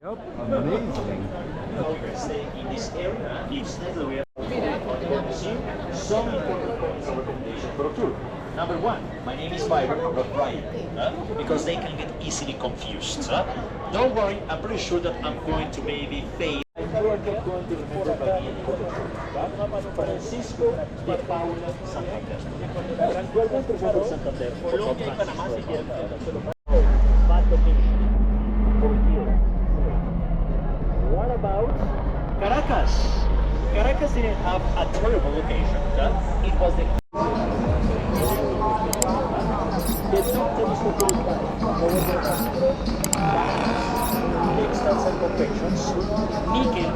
Yep, amazing. Stay in this area. It's never we are going to see some important points of recommendation for a tour. Number one, my name is Byron, not Brian, because they can get easily confused. Don't worry, I'm pretty sure that I'm going to maybe fade. And you are not going to remember by the end of the tour. Francisco de Paula Santander. You are going to remember Santander for Francisco. Bad location for here. What about Caracas? Caracas didn't have a terrible location. It was the top telescope goes by over the textiles and confections, nickel,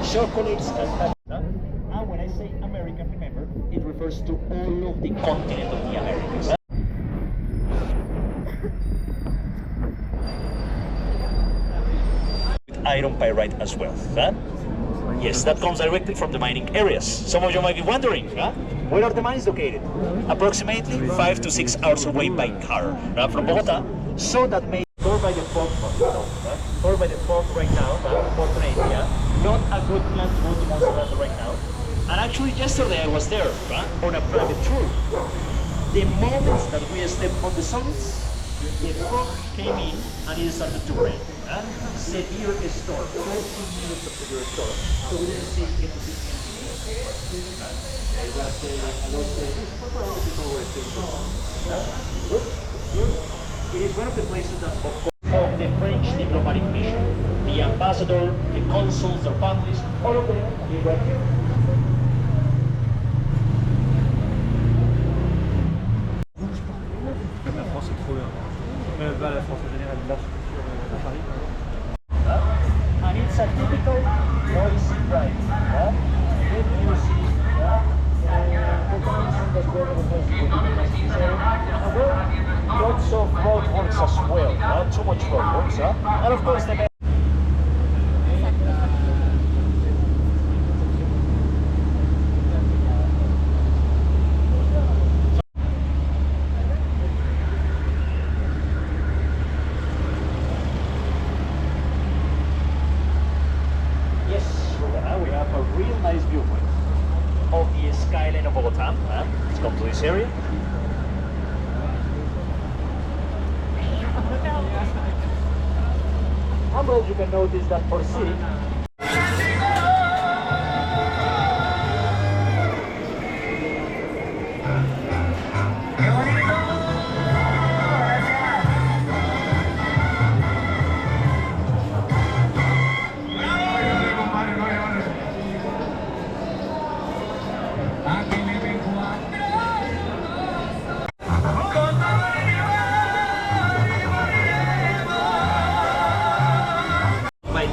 chocolates, and and when I say American, remember, it refers to all of the continent of the Americas. Iron pyrite as well. Yes, that comes directly from the mining areas. Some of you might be wondering, where are the mines located? Approximately 5 to 6 hours away by car from Bogota. So that may or by the fog, or by the fog right now, unfortunately, not a good plan to go to Montserrat right now. And actually yesterday I was there on a private tour. The moments that we stepped on the summits, the fog came in and it started to rain. Severe storm, 14 minutes of severe storm. So we didn't see anything. It is one of the places that of the French diplomatic mission, the ambassador, the consuls, their families, all of them were here. La France est trop bien. La France en général, l'architecture à Paris. And it's a typical noisy drive. Good music, lots of roadworks as well, too much roadworks, and of course the of the skyline of Bogota. Let's come to this area. And well, you can notice that for city,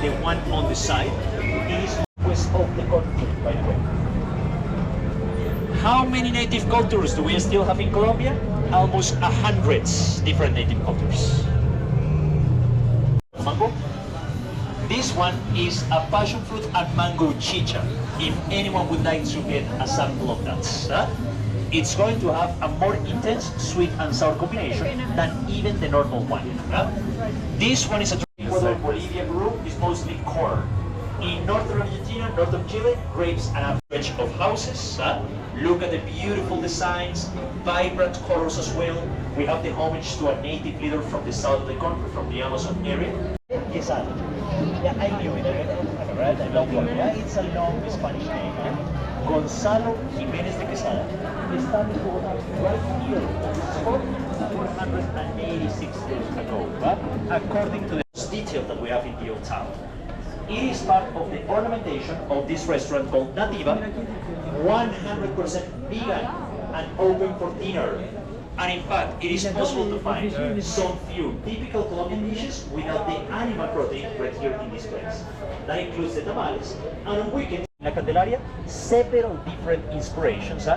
the one on the side is west of the country, by the way. How many native cultures do we still have in Colombia? Almost 100 different native cultures. Mango. This one is a passion fruit and mango chicha. If anyone would like to get a sample of that, it's going to have a more intense sweet and sour combination than even the normal one. This one is a Ecuador, Bolivia, Peru is mostly corn. In northern Argentina, northern Chile, grapes and a stretch of houses. Look at the beautiful designs, vibrant colors as well. We have the homage to a native leader from the south of the country, from the Amazon area. Quesada. Yeah, I knew it. Right? I love it. Yeah, it's a long Spanish name. Gonzalo Jimenez de Quesada. Established right here on the spot 486 years ago, according to the detail that we have in the old town. It is part of the ornamentation of this restaurant called Nativa, 100% vegan and open for dinner. And in fact, it is possible to find some few typical Colombian dishes without the animal protein right here in this place. That includes the tamales, and on weekends in La Candelaria, several different inspirations,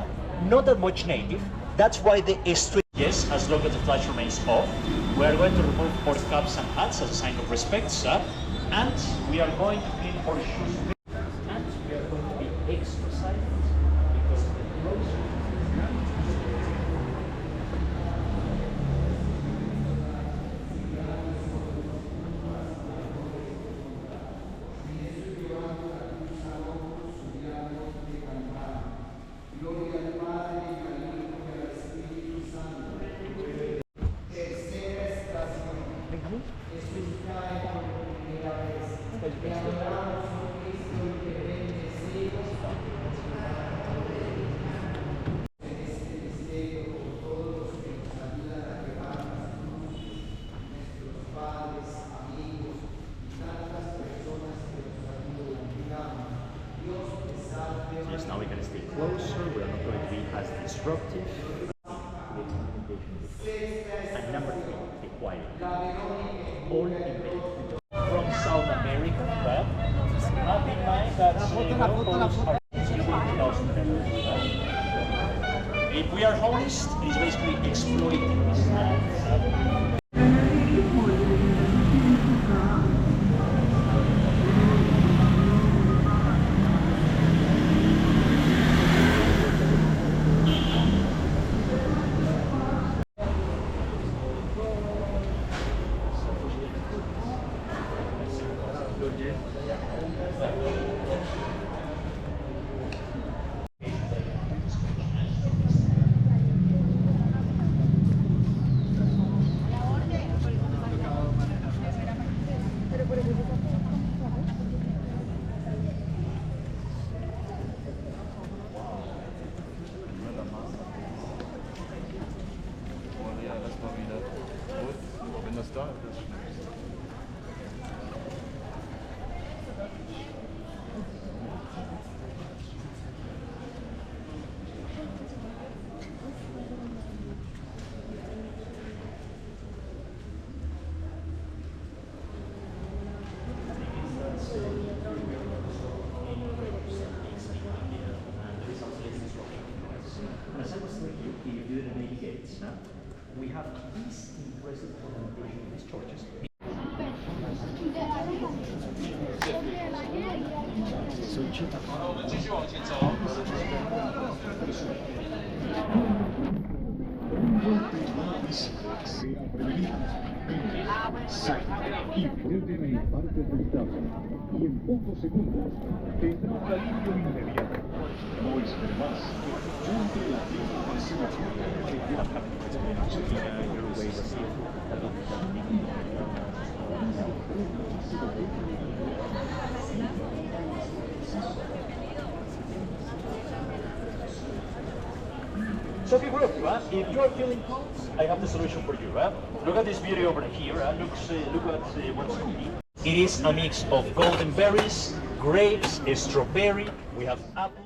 not that much native. That's why the street, yes, as long as the flash remains off, we are going to remove our caps and hats as a sign of respect, and we are going to clean our shoes, and we are going to be extra silent because the clothes. disruptive. And number 3, the quiet. All invented from South America, but have in mind that hosts are if we are honest, it's basically exploiting us. Wenn das da ist, das As I was telling you, if you do the main gates, we have these impressive ornamentation in these churches. Y puede venir parte del trabajo. Y en pocos segundos tendrá un alivio inmediato. No espere más. Entre la tienda de So if you are feeling cold, I have the solution for you. Look at this beauty over here. Look at what's cooking. It is a mix of golden berries, grapes, strawberry. We have apple.